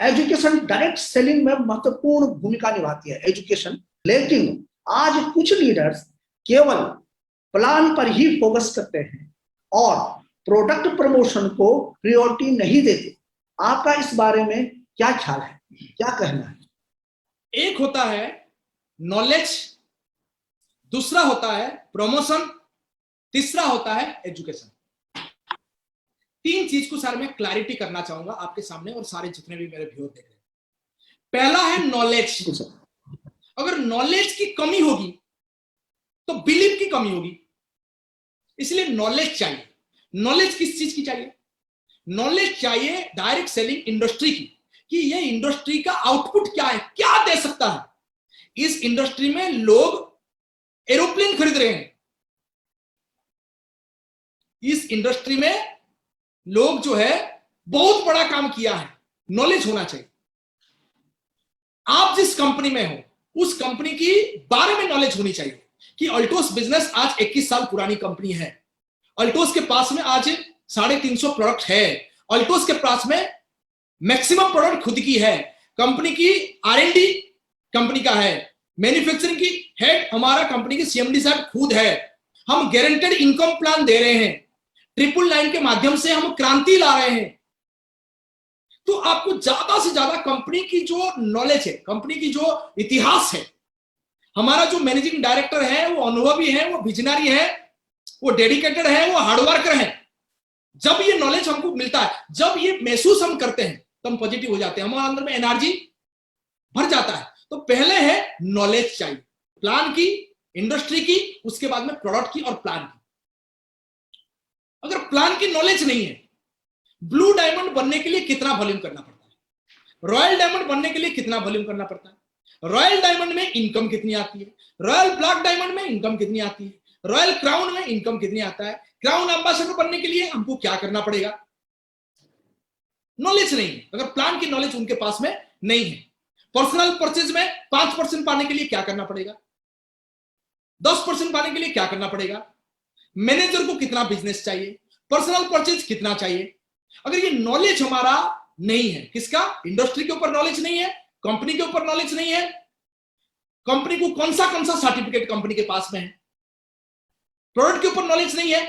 Education direct selling में महत्वपूर्ण भूमिका निभाती है एजुकेशन। लेकिन आज कुछ लीडर्स केवल प्लान पर ही फोकस करते हैं और प्रोडक्ट प्रमोशन को प्रायोरिटी नहीं देते। आपका इस बारे में क्या ख्याल है, क्या कहना है? एक होता है नॉलेज, दूसरा होता है प्रमोशन, तीसरा होता है एजुकेशन। तीन चीज को सर मैं क्लैरिटी करना चाहूंगा आपके सामने और सारे जितने भी मेरे व्यूअर देख रहे हैं। पहला है नॉलेज। अगर नॉलेज की कमी होगी तो बिलीव की कमी होगी, इसलिए नॉलेज चाहिए। नॉलेज किस चीज की चाहिए? नॉलेज चाहिए डायरेक्ट सेलिंग इंडस्ट्री की, कि ये इंडस्ट्री का आउटपुट क्या है, क्या दे सकता है। इस इंडस्ट्री में लोग एरोप्लेन खरीद रहे हैं, इस इंडस्ट्री में लोग जो है बहुत बड़ा काम किया है। नॉलेज होना चाहिए। आप जिस कंपनी में हो उस कंपनी की बारे में नॉलेज होनी चाहिए कि अल्टोस बिजनेस आज 21 साल पुरानी कंपनी है। अल्टोस के पास में आज 350 प्रोडक्ट है। अल्टोस के पास में मैक्सिमम प्रोडक्ट खुद की है। कंपनी की R&D कंपनी का है। मैन्युफैक्चरिंग की हेड हमारा कंपनी की CMD साहब खुद है। हम गारंटेड इनकम प्लान दे रहे हैं। 999 के माध्यम से हम क्रांति ला रहे हैं। तो आपको ज्यादा से ज्यादा कंपनी की जो नॉलेज है, कंपनी की जो इतिहास है, हमारा जो मैनेजिंग डायरेक्टर है वो अनुभवी है, वो विजनरी है, वो डेडिकेटेड है, वो हार्डवर्कर है। जब ये नॉलेज हमको मिलता है, जब ये महसूस हम करते हैं तो हम पॉजिटिव हो जाते हैं, हमारे अंदर में एनर्जी भर जाता है। तो पहले है नॉलेज चाहिए, प्लान की, इंडस्ट्री की, उसके बाद में प्रोडक्ट की और प्लान की। अगर प्लान की नॉलेज नहीं है, ब्लू डायमंड बनने के लिए कितना वॉल्यूम करना पड़ता है, रॉयल डायमंड बनने के लिए कितना वॉल्यूम करना पड़ता है, रॉयल डायमंड में इनकम कितनी आती है, रॉयल ब्लैक डायमंड में इनकम कितनी आती है, रॉयल क्राउन में इनकम कितनी आता है, क्राउन एम्बेसडर बनने के लिए हमको क्या करना पड़ेगा। नॉलेज नहीं है। अगर प्लान की नॉलेज उनके पास में नहीं है, पर्सनल परचेज में 5% पाने के लिए क्या करना पड़ेगा, 10% पाने के लिए क्या करना पड़ेगा, मैनेजर को कितना बिजनेस चाहिए, पर्सनल परचेज कितना चाहिए। अगर ये नॉलेज हमारा नहीं है, किसका, इंडस्ट्री के ऊपर नॉलेज नहीं है, कंपनी के ऊपर नॉलेज नहीं है, कंपनी को कौन सा सर्टिफिकेट कंपनी के पास में है, प्रोडक्ट के ऊपर नॉलेज नहीं है।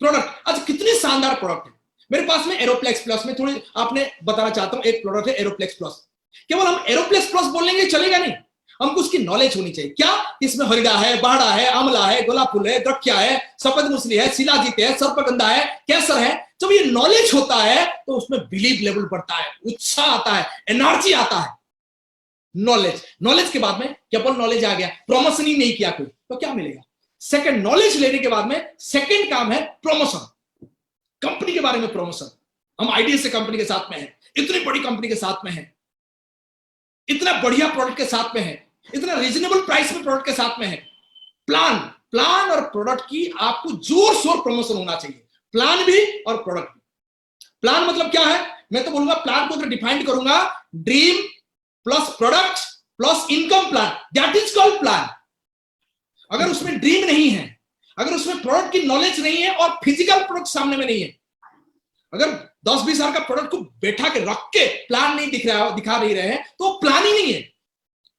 प्रोडक्ट आज कितनी शानदार प्रोडक्ट है मेरे पास में। एरोप्लेक्स प्लस में थोड़ी आपने बताना चाहता हूं, एक प्रोडक्ट है एरोप्लेक्स प्लस। केवल हम एरोप्लेक्स प्लस बोलेंगे चलेगा नहीं, हमको उसकी नॉलेज होनी चाहिए। क्या इसमें हरिड़ा है, बाड़ा है, आंवला है, गोलाप फूल है, गठिया है, सफेद मूसली है, शिलाजीत है, सर्पगंधा है, केसर है। जब ये नॉलेज होता है तो उसमें बिलीव लेवल बढ़ता है, उत्साह आता है, एनर्जी आता है। नॉलेज के बाद में केवल नॉलेज आ गया, प्रमोशन ही नहीं किया कोई, तो क्या मिलेगा। सेकंड, नॉलेज लेने के बाद में सेकंड काम है प्रमोशन, कंपनी के बारे में प्रमोशन। हम आइडिया से कंपनी के साथ में हैं, इतनी बड़ी कंपनी के साथ में हैं, इतना बढ़िया प्रोडक्ट के साथ में है, इतना रीजनेबल प्राइस में प्रोडक्ट के साथ में है। प्लान और प्रोडक्ट की आपको जोर शोर प्रमोशन होना चाहिए, प्लान भी और प्रोडक्ट भी। प्लान मतलब क्या है, मैं तो बोलूंगा प्लान को अगर डिफाइन करूंगा, dream plus product plus income plan, that is called plan. अगर उसमें ड्रीम नहीं है, अगर उसमें प्रोडक्ट की नॉलेज नहीं है और फिजिकल प्रोडक्ट सामने में नहीं है, अगर 10-20 हजार का प्रोडक्ट को बैठा के रख के प्लान नहीं दिखा नहीं रहे हैं तो प्लान ही नहीं है।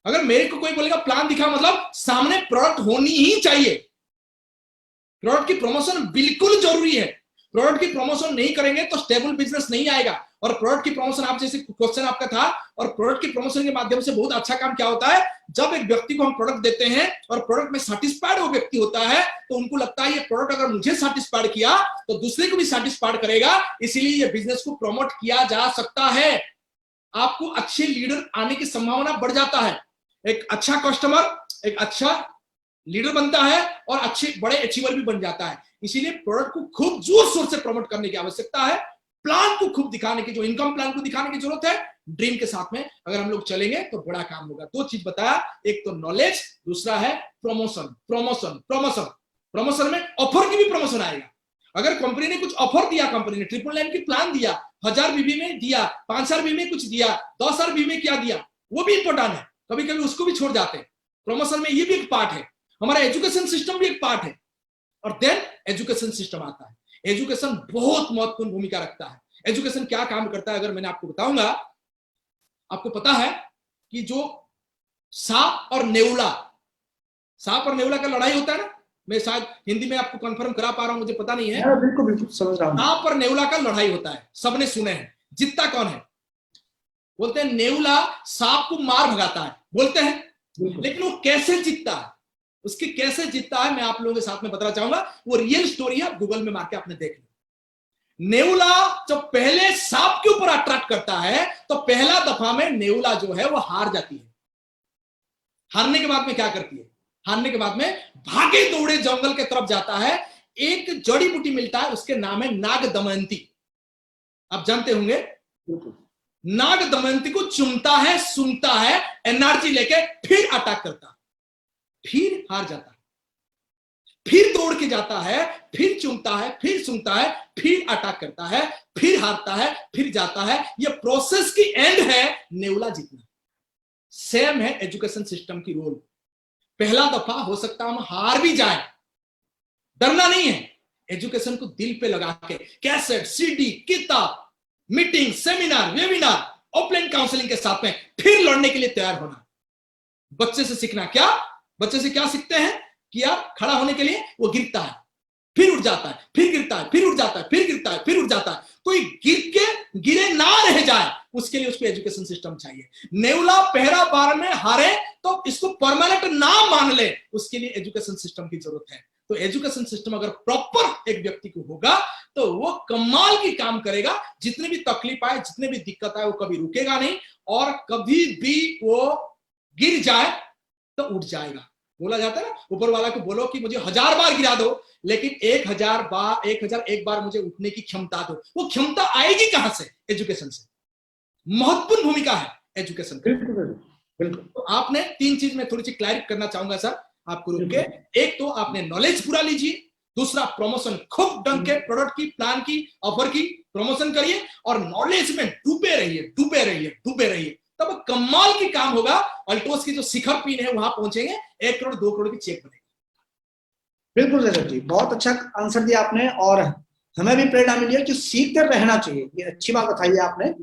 अगर मेरे को कोई बोलेगा प्लान दिखा, मतलब सामने प्रोडक्ट होनी ही चाहिए। प्रोडक्ट की प्रमोशन बिल्कुल जरूरी है। प्रोडक्ट की प्रमोशन नहीं करेंगे तो स्टेबल बिजनेस नहीं आएगा। और प्रोडक्ट की प्रमोशन, आप जैसे क्वेश्चन आपका था, और प्रोडक्ट की प्रमोशन के माध्यम से बहुत अच्छा काम क्या होता है, जब एक व्यक्ति को हम प्रोडक्ट देते हैं और प्रोडक्ट में सेटिस्फाइड वो व्यक्ति होता है तो उनको लगता है ये प्रोडक्ट अगर मुझे सेटिस्फाइड किया तो दूसरे को भी सेटिस्फाइड करेगा, इसीलिए ये बिजनेस को प्रमोट किया जा सकता है। आपको अच्छे लीडर आने की संभावना बढ़ जाता है। एक अच्छा कस्टमर एक अच्छा लीडर बनता है और अच्छे बड़े अचीवर भी बन जाता है। इसीलिए प्रोडक्ट को खूब जोर शोर से प्रमोट करने की आवश्यकता है, प्लान को खूब दिखाने की, जो इनकम प्लान को दिखाने की जरूरत है। ड्रीम के साथ में अगर हम लोग चलेंगे तो बड़ा काम होगा। दो चीज बताया, एक तो नॉलेज, दूसरा है प्रमोशन। प्रमोशन में ऑफर की भी प्रमोशन आएगा। अगर कंपनी ने कुछ ऑफर दिया, कंपनी ने 999 की प्लान दिया, 1000 बीबी में दिया, 5000 बीबी में कुछ दिया, 10000 बीबी में क्या दिया, वो भी इंपॉर्टेंट है। कभी कभी उसको भी छोड़ जाते हैं। प्रमोशन में ये भी एक पार्ट है। हमारा एजुकेशन सिस्टम भी एक पार्ट है। और देन एजुकेशन सिस्टम आता है। एजुकेशन बहुत महत्वपूर्ण भूमिका रखता है। एजुकेशन क्या काम करता है अगर मैंने आपको बताऊंगा, आपको पता है कि जो सांप और नेउला का लड़ाई होता है ना, मैं शायद हिंदी में आपको कंफर्म करा पा रहा हूं, मुझे पता नहीं है। बिल्कुल बिल्कुल समझ रहा हूं। सांप और नेउला का लड़ाई होता है, सबने सुने हैं। जीतता कौन है? बोलते हैं नेउला सांप को मार भगाता है, बोलते हैं। लेकिन वो कैसे जीतता है, उसकी कैसे जीतता है, मैं आप लोगों के साथ में बताना चाहूंगा। वो रियल स्टोरी है, गूगल में मार के आपने देख लिया। नेउला जब पहले सांप के ऊपर अट्रैक्ट करता है तो पहला दफा में नेउला जो है वो हार जाती है। हारने के बाद में क्या करती है? हारने के बाद में भागे दौड़े जंगल के तरफ जाता है। एक जड़ी बूटी मिलता है, उसके नाम है नाग दमयंती। आप जानते होंगे। नाग दमयंती को चुमता है, सूंघता है, एनर्जी लेके फिर अटैक करता है, फिर हार जाता है, फिर दौड़ के जाता है, फिर चुमता है, फिर सूंघता है, फिर अटैक करता है, फिर हारता है, फिर जाता है। यह प्रोसेस की एंड है नेउला जीतना। सेम है एजुकेशन सिस्टम की रोल। पहला दफा हो सकता हम हार भी जाए, डरना नहीं है। एजुकेशन को दिल पे लगा के कैसेट, सीडी, किताब, meeting, seminar, webinar, offline counselling के साथ में फिर लड़ने के लिए तैयार होना। बच्चे से सीखना क्या? बच्चे से क्या सीखते हैं कि यार खड़ा होने के लिए वो गिरता है, फिर उठ जाता है, फिर गिरता है, फिर उठ जाता है, फिर गिरता है, फिर उठ जाता है। कोई गिरे ना रह जाए, उसके लिए उसको एजुकेशन सिस्टम चाहिए। नेउला पहला बार में हारे तो इसको परमानेंट ना मान ले, उसके लिए एजुकेशन सिस्टम की जरूरत है। तो एजुकेशन सिस्टम अगर प्रॉपर एक व्यक्ति को होगा तो वो कमाल की काम करेगा। जितनी भी तकलीफ आए, जितने भी दिक्कत आए, वो कभी रुकेगा नहीं, और कभी भी वो गिर जाए तो उठ जाएगा। बोला जाता है ना, ऊपर वाला को बोलो कि मुझे 1000 बार गिरा दो, लेकिन 1001 बार मुझे उठने की क्षमता दो। वो क्षमता आएगी कहां से? एजुकेशन से। महत्वपूर्ण भूमिका है एजुकेशन की। बिल्कुल। तो आपने 3 चीज में थोड़ी सी क्लैरिफाई करना चाहूंगा सर आपको रुक के। एक तो आपने नॉलेज पूरा लीजिए, दूसरा प्रमोशन, खूब ढंग के प्रोडक्ट की, प्लान की, ऑफर की प्रमोशन करिए, और नॉलेज में डूबे रहिए, डूबे रहिए, डूबे रहिए। तब कमाल की काम होगा। अल्टोस की जो शिखर पीन है वहां पहुंचेंगे, 1 करोड़ 2 करोड़ की चेक बनेगी। बिल्कुल जयदेव जी, बहुत अच्छा आंसर दिया आपने, और हमें भी प्रेरणा मिली है कि सीखते रहना चाहिए। ये अच्छी बात बताई है आपने।